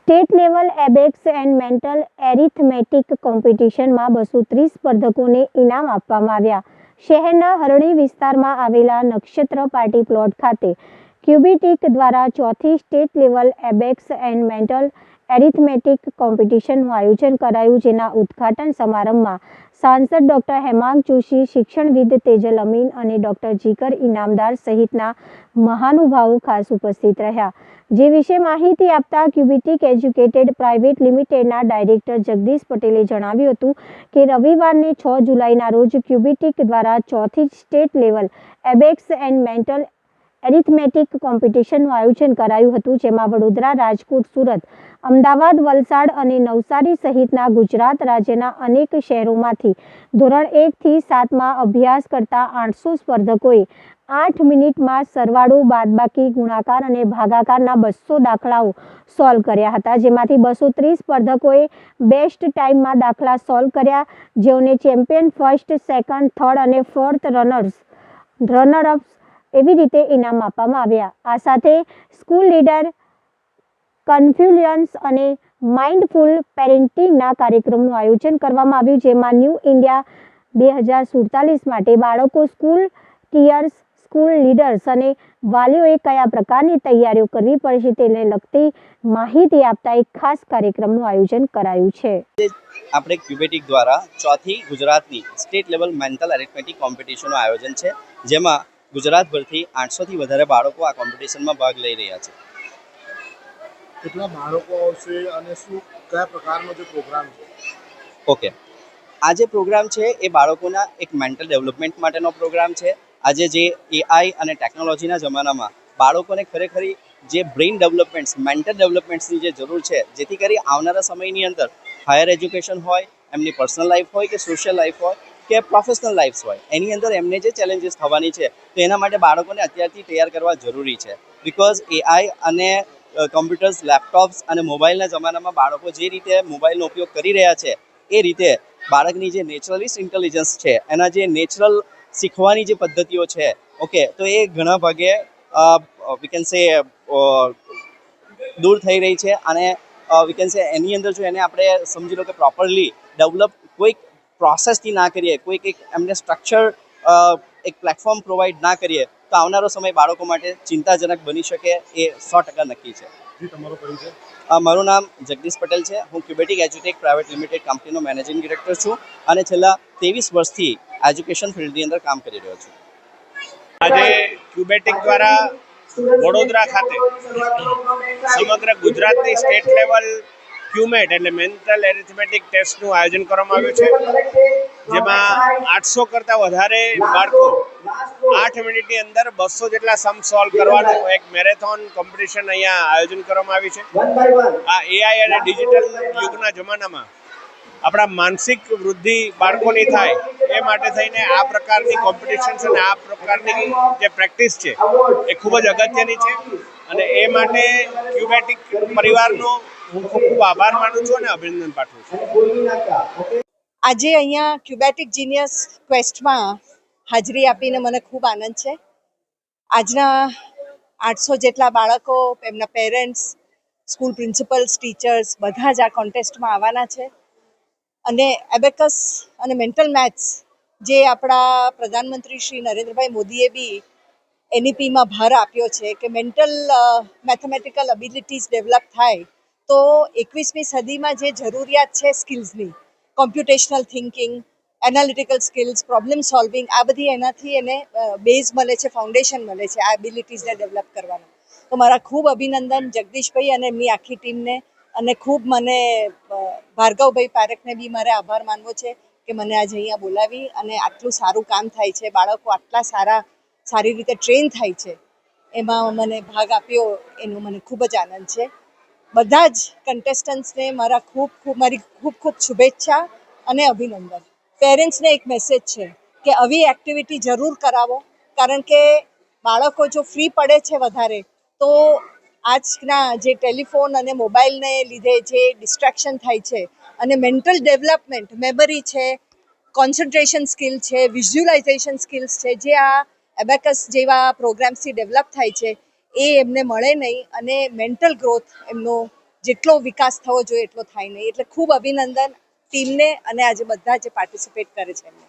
State level abacus and mental arithmetic કોમ્પિટિશનમાં 230 સ્પર્ધકોને ઇનામ આપવામાં આવ્યા. શહેરના હરણી વિસ્તારમાં આવેલા નક્ષત્ર પાર્ટી પ્લોટ ખાતે ક્યુબિટિક દ્વારા ચોથી state level abacus and mental arithmetic કોમ્પિટિશનનું આયોજન કરાયું, જેના ઉદ્ઘાટન સમારંભમાં સાંસદ ડોક્ટર હેમાંગ જોશી, શિક્ષણવિદ તેજલ અમીન અને ડોક્ટર જીગર ઇનામદાર સહિતના મહાનુભાવો ખાસ ઉપસ્થિત રહ્યા. જે વિશે માહિતી આપતા ક્યુબિટિક એજ્યુકેટેડ પ્રાઇવેટ લિમિટેડના ડાયરેક્ટર જગદીશ પટેલે જણાવ્યું હતું કે રવિવારને 6 જુલાઈના રોજ ક્યુબિટિક દ્વારા ચોથી state level abacus and mental arithmetic કોમ્પિટિશનનું આયોજન કરાયું હતું, જેમાં વડોદરા, રાજકોટ, સુરત, અમદાવાદ, વલસાડ અને નવસારી સહિતના ગુજરાત રાજ્યના અનેક શહેરોમાંથી ધોરણ 1 થી 7માં અભ્યાસ કરતા 800 સ્પર્ધકોએ 8 મિનિટમાં સરવાળો, બાદબાકી, ગુણાકાર અને ભાગાકારના 200 દાખલાઓ સોલ્વ કર્યા હતા, જેમાંથી 230 સ્પર્ધકોએ બેસ્ટ ટાઈમમાં દાખલા સોલ્વ કર્યા, જેઓને ચેમ્પિયન, ફર્સ્ટ, સેકન્ડ, થર્ડ અને ફોર્થ રનરઅપ એવી રીતે ઇનામ આપવામાં આવ્યા. આ સાથે સ્કૂલ લીડર, કન્ફ્લુઅન્સ અને માઇન્ડફુલ પેરેન્ટિંગના કાર્યક્રમનું આયોજન કરવામાં આવ્યું, જેમાં ન્યૂ ઇન્ડિયા 2047 માટે બાળકો, સ્કૂલ ટીયર્સ, સ્કૂલ લીડર્સ અને વાલીઓએ કયા પ્રકારની તૈયારીઓ કરવી પડશે તેને લગતી માહિતી આપતા એક ખાસ કાર્યક્રમનું આયોજન કરાયું છે. આપણે ક્યુબેટિક દ્વારા ચોથી ગુજરાતની સ્ટેટ લેવલ મેન્ટલ એરિથમેટિક કોમ્પિટિશનનું આયોજન છે, જેમાં ગુજરાતભરથી 800થી વધારે બાળકો આ કોમ્પિટિશનમાં ભાગ લઈ રહ્યા છે. કેટલા બાળકો આવશે અને શું કયા પ્રકારનો જે પ્રોગ્રામ છે? ઓકે, આ જે પ્રોગ્રામ છે એ બાળકોના એક મેન્ટલ ડેવલપમેન્ટ માટેનો પ્રોગ્રામ છે. આજે જે એઆઈ અને ટેકનોલોજીના જમાનામાં બાળકોને ખરેખર જે બ્રેઇન ડેવલપમેન્ટ્સ, મેન્ટલ ડેવલપમેન્ટ્સની જે જરૂર છે, જેથી કરી આવનારા સમયની અંદર હાયર એજ્યુકેશન હોય, એમની પર્સનલ લાઈફ હોય કે સોશિયલ લાઈફ હોય કે પ્રોફેશનલ લાઈફ હોય, એની અંદર એમને જે ચેલેન્જીસ થવાની છે તો એના માટે બાળકોને અત્યારથી તૈયાર કરવા જરૂરી છે. બિકોઝ એઆઈ અને કમ્પ્યુટર્સ, લેપટોપ્સ અને મોબાઈલના જમાનામાં બાળકો જે રીતે મોબાઈલનો ઉપયોગ કરી રહ્યા છે એ રીતે બાળકની જે નેચરલિસ્ટ ઇન્ટેલિજન્સ છે, એના જે નેચરલ શીખવાની જે પદ્ધતિઓ છે, ઓકે, તો એ ઘણા ભાગે વી કેન સે દૂર થઈ રહી છે. અને વી કેન સે એની અંદર જો એને આપણે સમજી લો કે પ્રોપરલી ડેવલપ કોઈક પ્રોસેસથી ના કરીએ, કોઈક એક એમને સ્ટ્રક્ચર એક પ્લેટફોર્મ પ્રોવાઈડ ના કરીએ તો આવનારો સમય બાળકો માટે ચિંતાજનક બની શકે એ 100% નક્કી છે. મારું નામ જગદીશ પટેલ છે. હું ક્યુબેટિક એજ્યુટેક પ્રાઇવેટ લિમિટેડ કંપનીનો મેનેજિંગ ડિરેક્ટર છું અને છેલ્લા 23 વર્ષથી એજ્યુકેશન ફિલ્ડની અંદર કામ કરી રહ્યો છું. આજે ક્યુબેટિક દ્વારા વડોદરા ખાતે સમગ્ર ગુજરાતની સ્ટેટ લેવલ ક્યુમેટ એટલે મેન્ટલ એરિથમેટિક ટેસ્ટનું આયોજન કરવામાં આવ્યું છે, જેમાં 800 કરતાં વધારે બાળકો 8 મિનિટની અંદર 200 જેટલા સમ સોલ્વ કરવાનું એક મેરેથોન કોમ્પિટિશન અહીંયા આયોજન કરવામાં આવ્યું છે. આ એઆઈ અને ડિજિટલ યુગના જમાનામાં આપણા માનસિક વૃદ્ધિ બાળકોની થાય એ માટે થઈને આ પ્રકારની કોમ્પિટિશન્સ અને આ પ્રકારની જે પ્રેક્ટિસ છે એ ખૂબ જ અગત્યની છે. અને એ માટે ક્યુબેટિક પરિવારનો હું ખૂબ આભાર માનું છું અને અભિનંદન પાઠવું છું. આજે અહીંયા ક્યુબેટિક જીનિયસ ક્વેસ્ટમાં હાજરી આપીને મને ખૂબ આનંદ છે. આજના 800 જેટલા બાળકો, એમના પેરેન્ટ્સ, સ્કૂલ પ્રિન્સિપલ્સ, ટીચર્સ બધા જ આ કોન્ટેસ્ટમાં આવવાના છે. અને એબેકસ અને મેન્ટલ મેથ્સ જે આપણા પ્રધાનમંત્રી શ્રી નરેન્દ્રભાઈ મોદીએ બી એનઈપીમાં ભાર આપ્યો છે કે મેન્ટલ મેથેમેટિકલ એબિલિટીઝ ડેવલપ થાય તો 21મી સદીમાં જે જરૂરિયાત છે સ્કિલ્સની, computational thinking, analytical skills, problem solving, આ બધી એનાથી એને બેઝ મળે છે, ફાઉન્ડેશન મળે છે આ એબિલિટીઝને ડેવલપ કરવાનું. તો મારા ખૂબ અભિનંદન જગદીશભાઈ અને એમની આખી ટીમને. અને ખૂબ મને ભાર્ગવભાઈ પારેખને બી મારે આભાર માનવો છે કે મને આજે અહીંયા બોલાવી અને આટલું સારું કામ થાય છે, બાળકો આટલા સારી રીતે ટ્રેન થાય છે, એમાં મને ભાગ આપ્યો એનો મને ખૂબ જ આનંદ છે. બધા જ કન્ટેસ્ટન્ટ્સને મારી ખૂબ શુભેચ્છા અને અભિનંદન. પેરેન્ટ્સને એક મેસેજ છે કે આવી એક્ટિવિટી જરૂર કરાવો, કારણ કે બાળકો જો ફ્રી પડે છે વધારે તો આજના જે ટેલિફોન અને મોબાઈલને લીધે જે ડિસ્ટ્રેક્શન થાય છે અને મેન્ટલ ડેવલપમેન્ટ, મેમરી છે, કોન્સન્ટ્રેશન સ્કિલ છે, વિઝ્યુલાઇઝેશન સ્કિલ્સ છે, જે આ એબેકસ જેવા પ્રોગ્રામ્સથી ડેવલપ થાય છે એ એમને મળે નહીં અને મેન્ટલ ગ્રોથ એમનો જેટલો વિકાસ થવો જોઈએ એટલો થાય નહીં. એટલે ખૂબ અભિનંદન ટીમને અને આજે બધા જે પાર્ટિસિપેટ કરે છે એમને.